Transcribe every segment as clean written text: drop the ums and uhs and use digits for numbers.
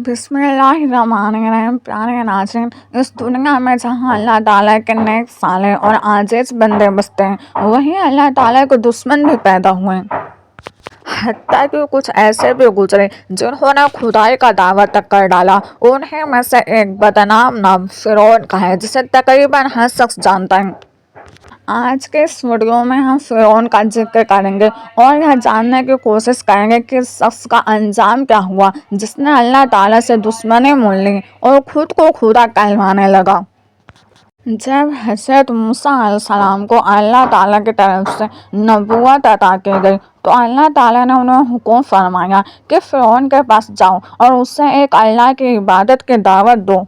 बिस्मिल्लाहिर्रहमानिर्रहीम। प्यारे नाज़रीन, इस दुनिया में जहाँ अल्लाह ताला के नेक साले और आजिज़ बंदे बसते हैं, वहीं अल्लाह ताला के दुश्मन भी पैदा हुए। हत्ता कि कुछ ऐसे भी गुजरे जिन्होंने खुदाई का दावा तक कर डाला। उन्हीं में से एक बदनाम नाम फ़िरौन का है, जिसे तकरीबन हर शख्स जानता है। आज के इस वीडियो में हम फ़िरौन का जिक्र करेंगे और यह जानने की कोशिश करेंगे कि इस शख्स का अंजाम क्या हुआ जिसने अल्लाह ताला से दुश्मनी मोल ली और खुद को खुदा कहलवाने लगा। जब हज़रत मूसा अलैहिस्सलाम को अल्लाह ताला की तरफ से नबूवत अता की गई तो अल्लाह ताला ने उन्हें हुक्म फरमाया कि फ़िरौन के पास जाओ और उससे एक अल्लाह की इबादत की दावत दो।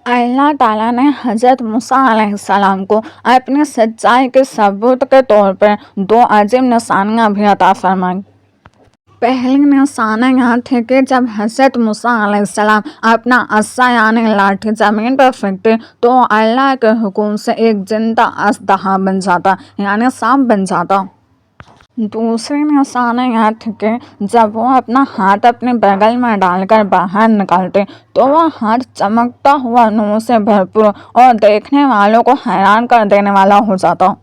अल्लाह ताला ने हज़रत मूसा अलैहिस्सलाम को अपनी सच्चाई के सबूत के तौर पर दो अजीब निशानियां भी अता फरमाई। पहली निशानी यह थी कि जब हज़रत मूसा अलैहिस्सलाम अपना अस्सा यानी लाठी ज़मीन पर फेंकते तो अल्लाह के हुक्म से एक जिंदा अजदहा बन जाता यानी सांप बन जाता। दूसरी निशानी यह थी कि जब वो अपना हाथ अपने बगल में डालकर बाहर निकालते तो वह हाथ चमकता हुआ नूर से भरपूर और देखने वालों को हैरान कर देने वाला हो जाता।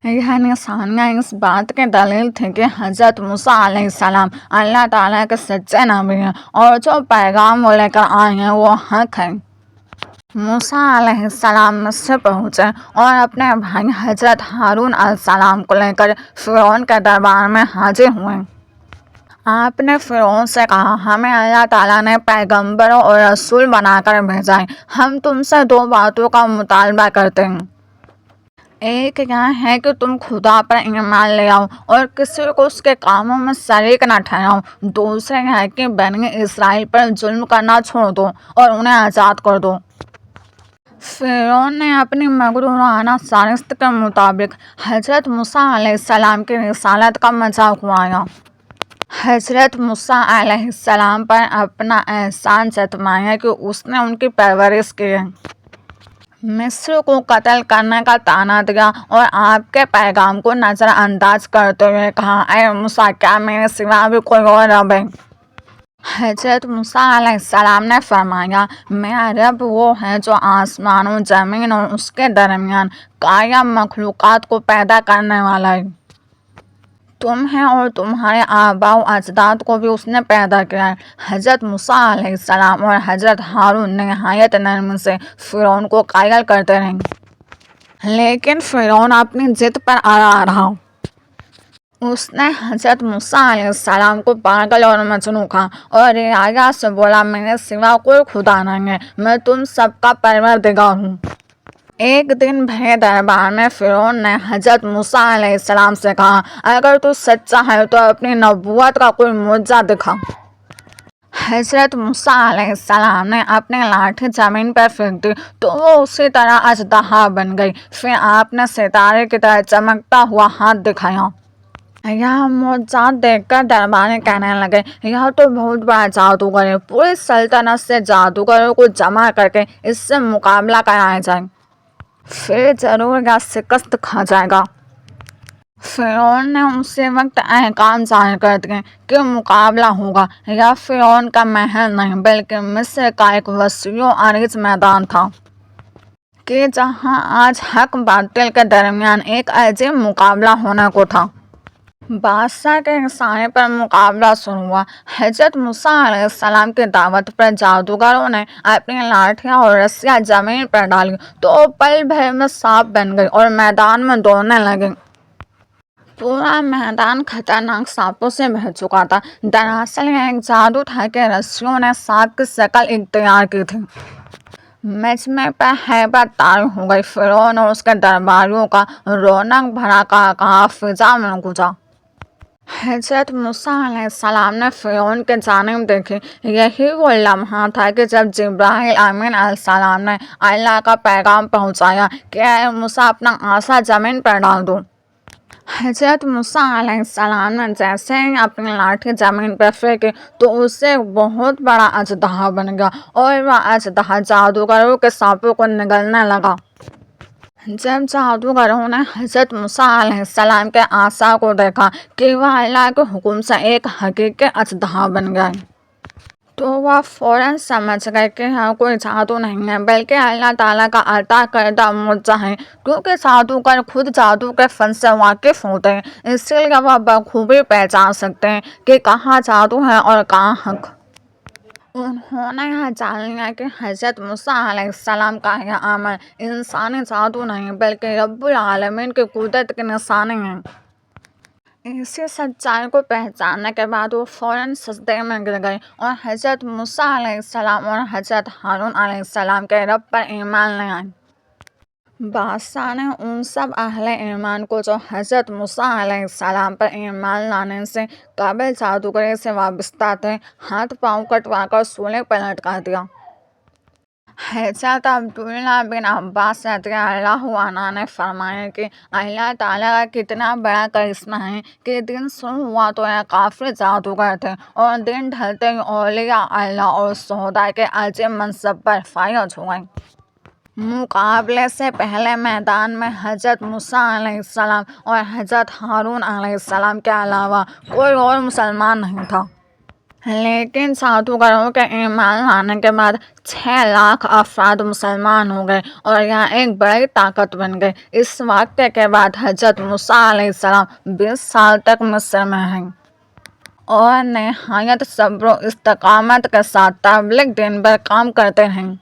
यह निशानियाँ इस बात की दलील थी कि हज़रत मूसा अलैहिस्सलाम अल्लाह ताला के सच्चे नबी हैं और जो पैगाम वो लेकर आए हैं वो हक है। मूसा अलैहिस्सलाम मिस्र पहुँचे और अपने भाई हज़रत हारून अलैहिस्सलाम को लेकर फ़िरौन के दरबार में हाजिर हुए। आपने फ़िरौन से कहा, हमें अल्लाह ताला ने पैगंबरों और रसूल बनाकर भेजा है। हम तुमसे दो बातों का मुतालबा करते हैं। एक यह है कि तुम खुदा पर ईमान ले आओ और किसी को उसके कामों में शरीक न ठहराओ। दूसरा यह है कि बनी इसराइल पर जुल्म करना छोड़ दो और उन्हें आज़ाद कर दो। फ़िरौन ने अपनी मगरूराना साजिश के मुताबिक हज़रत मूसा अलैहिस्सलाम की रिसालत का मजाक उड़ाया। हज़रत मूसा अलैहिस्सलाम पर अपना एहसान जताया कि उसने उनकी परवरिश की है, मिस्र को कत्ल करने का ताना दिया और आपके पैगाम को नज़रअंदाज करते हुए कहा, ऐ मूसा, क्या मेरे सिवा भी कोई और रब है? हज़रत मूसा अलैहिस्सलाम ने फरमाया, मेरा रब वो है जो आसमानों, ज़मीन और उसके दरमियान कायम मखलूक़ात को पैदा करने वाला है। तुम्हें और तुम्हारे आबाओ अजदाद को भी उसने पैदा किया है। हज़रत मूसा अलैहिस्सलाम और हज़रत हारून नहायत नरमी से फ़िरौन को कायल करते रहेंगे, लेकिन फ़िरौन अपनी जिद पर अड़ा रहा। उसने हज़रत मूसा अलैहिस्सलाम को पागल और मजनू कहा और रियाया से बोला, मेरे सिवा कोई खुदा नहीं है, मैं तुम सबका परवरदिगार हूँ। एक दिन भरे दरबार में फ़िरौन ने हज़रत मूसा अलैहिस्सलाम से कहा, अगर तू सच्चा है तो अपनी नबूवत का कोई मुआज़ा दिखा। हज़रत मूसा अलैहिस्सलाम ने अपनी लाठी ज़मीन पर फेंक दी तो वो उसी तरह अजदहा बन गई। फिर आपने सितारे की तरह चमकता हुआ हाथ दिखाया। यह मुआज़ा देखकर दरबारी कहने लगे, यह तो बहुत बड़ा जादूगर है, पूरी सल्तनत से जादूगरों को जमा करके इससे मुकाबला कराया जाए, फिर जरूर यह शिकस्त खा जाएगा। फ़िरौन ने उसी वक्त अहकाम जारी कर दिए कि मुकाबला होगा। यह फ़िरौन का महल नहीं बल्कि मिस्र का एक वसीओ अरीज मैदान था कि जहां आज हक बातिल के दरमियान एक अजीब मुकाबला होने को था। बादशाह के इशारे पर मुकाबला शुरू हुआ। हज़रत मूसा अलैहिस्सलाम की दावत पर जादूगरों ने अपनी लाठियाँ और रस्सियाँ ज़मीन पर डाली तो पल भर में सांप बन गई और मैदान में दौड़ने लगे। पूरा मैदान खतरनाक सांपों से भर चुका था। दरअसल यह एक जादू था कि रस्सियों ने सांप की शक्ल इख्तियार की थी। मजमे पर हैबत तारी हो गई। फ़िरौन और उसके दरबारियों का रौनक भरा कहा फिजा में गुजा। हज़रत मूसा अलैहिस्सलाम ने फ़िरौन के जानिब देखी। यही वो लम्हा था कि जब जिब्राइल अमीन अलैहिस्सलाम ने अल्लाह का पैगाम पहुंचाया कि ऐ मूसा, अपना आसा ज़मीन पर डाल दो। हज़रत मूसा अलैहिस्सलाम ने जैसे ही अपनी लाठी ज़मीन पर फेंकी तो उससे एक बहुत बड़ा अजदहा बन गया और वह अजदहा जादूगरों के सांपों को निगलने लगा। जब जादूगरों ने हज़रत मूसा अलैहिस्सलाम के आसा को देखा कि वह अल्लाह के हुक्म से एक हकीकी अजदहा बन गया تو وہ فوراً سمجھ گئے کہ یہاں کوئی جادو نہیں ہے بلکہ اللہ تعالیٰ کا عطا کردہ معجزہ ہے، کیونکہ جادوگر خود جادو کے فن سے واقف ہوتے ہیں، اسی لیے وہ بخوبی پہچان سکتے ہیں کہ کہاں جادو ہے اور کہاں حق۔ انہوں نے یہ جان لیا کہ حضرت موسیٰ علیہ السلام کا یہ عمل انسانی جادو نہیں بلکہ رب العالمین کی قدرت کی نشانی ہے۔ اسی سچائی کو پہچاننے کے بعد وہ فوراً سجدے میں گر گئے اور حضرت موسیٰ علیہ السلام اور حضرت ہارون علیہ السلام کے رب پر ایمان لے آئے۔ بادشاہ نے ان سب اہل ایمان کو جو حضرت موسیٰ علیہ السلام پر ایمان لانے سے قبل جادوگری سے وابستہ تھے، ہاتھ پاؤں کٹوا کر سولے پر لٹکا دیا۔ حضرت عبداللہ بن عباس رضی اللہ عنہ نے فرمایا کہ اللہ تعالیٰ کا کتنا بڑا کرشمہ ہے کہ دن شروع ہوا تو یہ کافر جادوگر تھے اور دن ڈھلتے ہی اولیاء اللہ اور شہداء کے عظیم منصب پر فائز ہوئے۔ مقابلے سے پہلے میدان میں حضرت موسیٰ علیہ السلام اور حضرت ہارون علیہ السلام کے علاوہ کوئی اور مسلمان نہیں تھا، لیکن جادوگروں کے ایمان لانے کے بعد 6 لاکھ افراد مسلمان ہو گئے اور یہ ایک بڑی طاقت بن گئے۔ اس واقعے کے بعد حضرت موسیٰ علیہ السلام 20 سال تک مصر میں رہیں اور نہایت صبر و استقامت کے ساتھ تبلیغ دین پر کام کرتے رہیں۔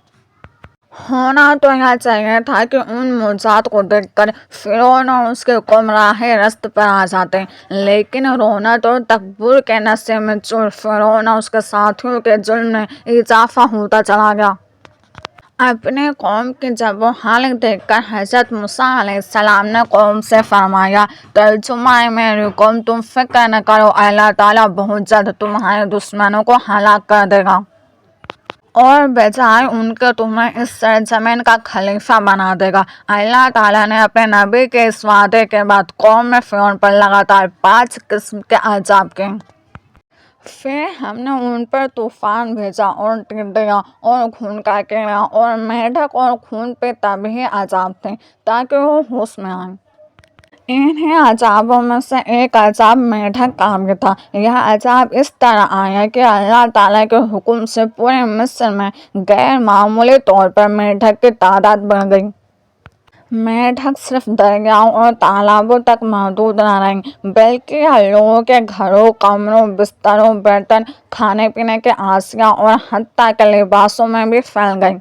ہونا تو یہ چاہیے تھا کہ ان معجزات کو دیکھ کر فرعون اور اس کے قوم راہ رست پر آ جاتے، لیکن رونت اور تکبر کے نشے میں چور فرعون اور اس کے ساتھیوں کے ظلم میں اضافہ ہوتا چلا گیا۔ اپنے قوم کی جب وہ حالت دیکھ کر حضرت موسیٰ علیہ السلام نے قوم سے فرمایا، ترجمہ میری قوم، تم فکر نہ کرو، اللہ تعالیٰ بہت جلد تمہارے دشمنوں کو ہلاک کر دے گا اور بجائے ان کے تمہیں اس سرزمین کا خلیفہ بنا دے گا۔ اللہ تعالیٰ نے اپنے نبی کے اس وعدے کے بعد قوم میں فرعون پر لگاتار 5 قسم کے عذاب کیے۔ پھر ہم نے ان پر طوفان بھیجا اور ٹڈیاں اور خون کا کیڑا اور میںڈک اور خون پہ طبعی عذاب تھے تاکہ وہ ہوش میں آئیں۔ انہی عذابوں میں سے ایک عذاب میںڈک کا بھی تھا۔ یہ عذاب اس طرح آیا کہ اللہ تعالیٰ کے حکم سے پورے مصر میں غیر معمولی طور پر میںڈک کی تعداد بڑھ گئی۔ میںڈک صرف دریاؤں اور تالابوں تک محدود نہ رہیں بلکہ یہ لوگوں کے گھروں، کمروں، بستروں، برتن، کھانے پینے کے اشیاء اور حتیٰ کہ لباسوں میں بھی پھیل گئی۔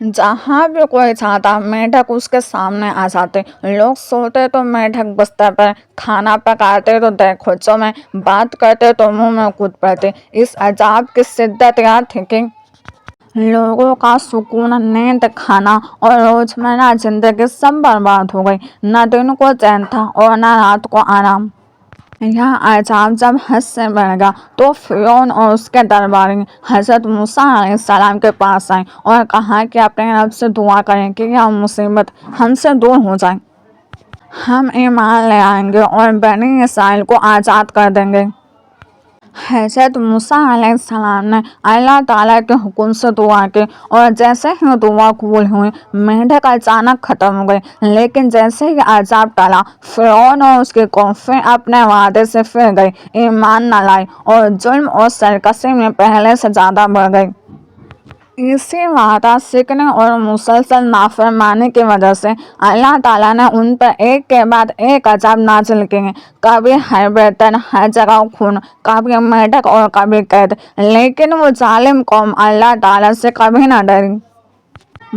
جہاں بھی کوئی جاتا میںڈک اس کے سامنے آ جاتے، لوگ سوتے تو میںڈک بستر پر، کھانا پکاتے تو دیگچوں میں، بات کرتے تو منہ میں کود پڑتے۔ اس عذاب کی شدت یہ تھی کہ لوگوں کا سکون، نیند، کھانا اور روزمرہ زندگی سب برباد ہو گئی۔ نہ دن کو چین تھا اور نہ رات کو آرام۔ یہ عذاب جب حد سے بڑھ گیا تو فرعون اور اس کے درباری حضرت موسیٰ علیہ السلام کے پاس آئے اور کہا کہ اپنے رب سے دعا کریں کہ یہ مصیبت ہم سے دور ہو جائے، ہم ایمان لے آئیں گے اور بنی اسرائیل کو آزاد کر دیں گے۔ حضرت موسیٰ علیہ السلام نے اللہ تعالیٰ کے حکم سے دعا کی اور جیسے ہی دعا قبول ہوئی، میںڈک اچانک ختم ہو گئی۔ لیکن جیسے ہی عذاب ٹلا، فرعون اور اس کی قوم پھر اپنے وعدے سے پھر گئی، ایمان نہ لائی اور ظلم اور سرکشی میں پہلے سے زیادہ بڑھ گئی۔ اسی وعدہ شکنی اور مسلسل نافرمانی کی وجہ سے اللہ تعالیٰ نے ان پر ایک کے بعد ایک عذاب نازل کیے، کبھی ہر برتن، ہر جگہ خون، کبھی میںڈک اور کبھی قید، لیکن وہ ظالم قوم اللہ تعالیٰ سے کبھی نہ ڈری۔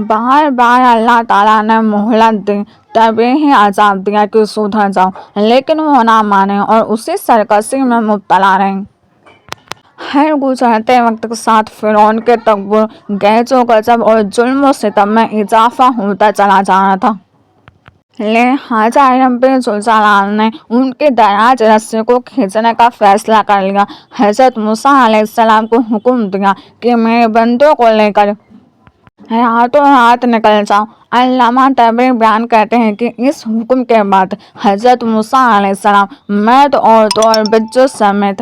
بار بار اللہ تعالیٰ نے مہلت دی، تبھی ہی عذاب دیا کہ سدھر جاؤ، لیکن وہ نہ مانے اور اسی سرکشی میں مبتلا رہے۔ ہر گزرتے وقت کے ساتھ فرعون کے تکبر، غیظ و غضب اور ظلم و ستم میں اضافہ ہوتا چلا جا رہا تھا۔ لہٰذا رب ذوالجلال نے ان کی دراز رسی کو کھینچنے کا فیصلہ کر لیا۔ حضرت موسیٰ علیہ السلام کو حکم دیا کہ میرے بندوں کو لے کر راتوں رات نکل جاؤ۔ علامہ طبری بیان کرتے ہیں کہ اس حکم کے بعد حضرت موسیٰ علیہ السلام مرد، عورتوں اور بچوں سمیت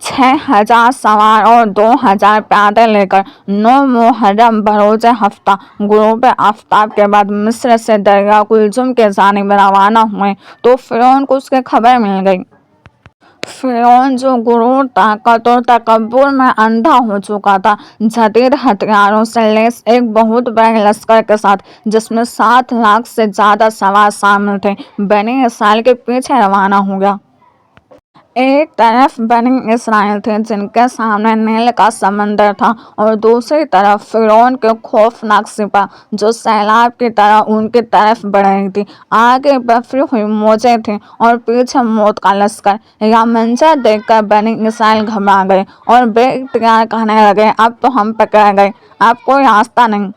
6000 سوار اور 2000 پیادے لے کر 9 محرم بروز ہفتہ غروب آفتاب کے بعد مصر سے دریا کلثوم کی جانب روانہ ہوئے تو فرعون کو اس کی خبر مل گئی۔ फिरौन जो गुरूर, ताकत और तकब्बुर में अंधा हो चुका था, जदीद हथियारों से लैस एक बहुत बड़े लश्कर के साथ, जिसमें 7 लाख से ज्यादा सवार शामिल थे, बनी इसराइल के पीछे रवाना हो गया। एक तरफ बनी इसराइल थे जिनके सामने नील का समंदर था, और दूसरी तरफ फिरौन के खौफनाक सिपा जो सैलाब की तरह उनकी तरफ बढ़ रही थी। आगे बफरी हुई मौजें थीं और पीछे मौत का लश्कर। यह मंजर देखकर बनी इसराइल घबरा गए और बेइख्तियार कहने लगे, अब तो हम पकड़ गए, अब कोई रास्ता नहीं।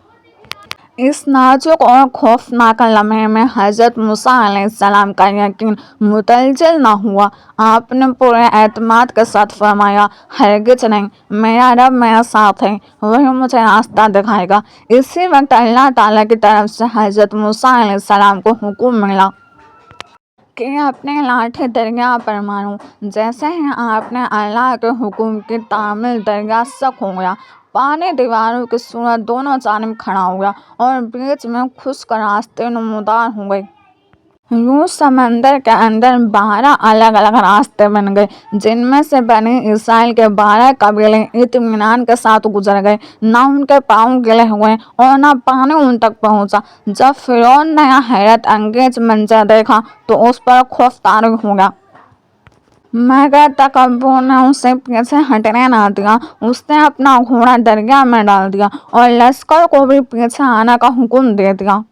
इस नाजुक और खौफनाक लम्हे में हज़रत मूसा अलैहिस्सलाम का यकीन मुतलजल न हुआ। आपने पूरे एतमाद के साथ फरमाया, हरगिज़ नहीं, मेरा रब मेरे साथ है, वही मुझे रास्ता दिखाएगा। इसी वक्त अल्लाह ताला की तरफ से हज़रत मूसा अलैहिस्सलाम को हुक्म मिला कि अपने लाठी दरिया पर मारो। जैसे ही आपने अल्लाह के हुक्म की तामील, दरिया सख्त हो गया। पानी दीवारों की सूरत दोनों जानिब खड़ा हो गया और बीच में खुश्क रास्ते नमूदार हो गए। यूं समंदर के अंदर 12 अलग अलग रास्ते बन गए, जिनमें से बनी इसराइल के 12 कबीले इत्मीनान के साथ गुजर गए। न उनके पाँव गिले हुए और न पानी उन तक पहुंचा। जब फिरौन ने यह हैरत अंगेज मंजर देखा तो उस पर खौफ तारी हो गया, मगर तकब्बुर ने उसे पीछे हटने न दिया। उसने अपना घोड़ा दरिया में डाल दिया और लश्कर को भी पीछे आने का हुक्म दे दिया।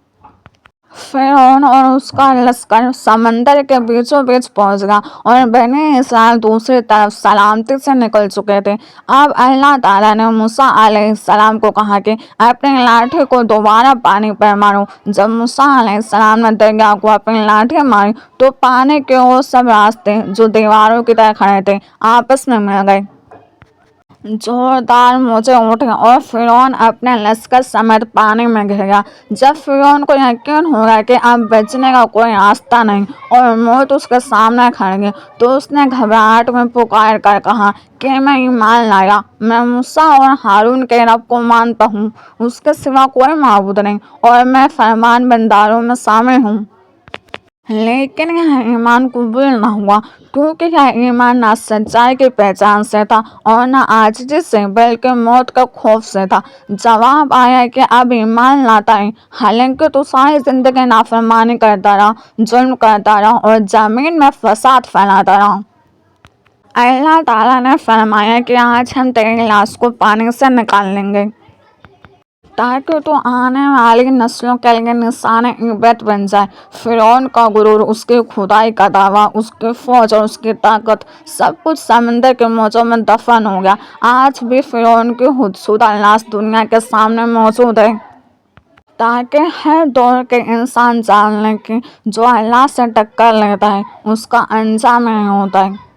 फिरौन और उसका लश्कर समंदर के बीचों बीच पहुंच गया और बनी इसराइल दूसरी तरफ सलामती से निकल चुके थे। अब अल्लाह ताला ने मूसा अलैहिस्सलाम को कहा कि अपनी लाठी को दोबारा पानी पर मारो। जब मूसा अलैहिस्सलाम ने दरिया को अपनी लाठी मारी तो पानी के वो सब रास्ते जो दीवारों की तरह खड़े थे आपस में मिल गए। जोरदार मौजें उठी और फिरौन अपने लश्कर समेत पानी में घिर गया। जब फिरौन को यकीन हो गया कि अब बचने का कोई रास्ता नहीं और मौत उसके सामने खड़ी है, तो उसने घबराहट में पुकार कर कहा कि मैं ईमान लाया, मैं मूसा और हारून के रब को मानता हूँ, उसके सिवा कोई माबूद नहीं, और मैं फरमान बरदारों में शामिल हूँ। लेकिन यह ईमान कबूल न हुआ, क्योंकि यह ईमान न सच्चाई की पहचान से था और न आजिज़ी से, बल्कि मौत के खौफ से था। जवाब आया कि अब ईमान लाता है, हालांकि तू सारी जिंदगी नाफरमानी करता रहा, जुल्म करता रहा और ज़मीन में फसाद फैलाता रहा। अल्लाह ताला ने फरमाया कि आज हम तेरी लाश को पानी से निकाल लेंगे, ताकि तो आने वाली नस्लों के लिए निशान इबरत बन जाए। फिरौन का गुरूर, उसकी खुदाई का दावा, उसकी फौज और उसकी ताकत, सब कुछ समंदर के मौजों में दफन हो गया। आज भी फिरौन की हुदशुदा लाश दुनिया के सामने मौजूद है, ताकि हर दौर के इंसान जान लें कि जो अल्लाह से टक्कर लेता है उसका अंजाम नहीं होता है।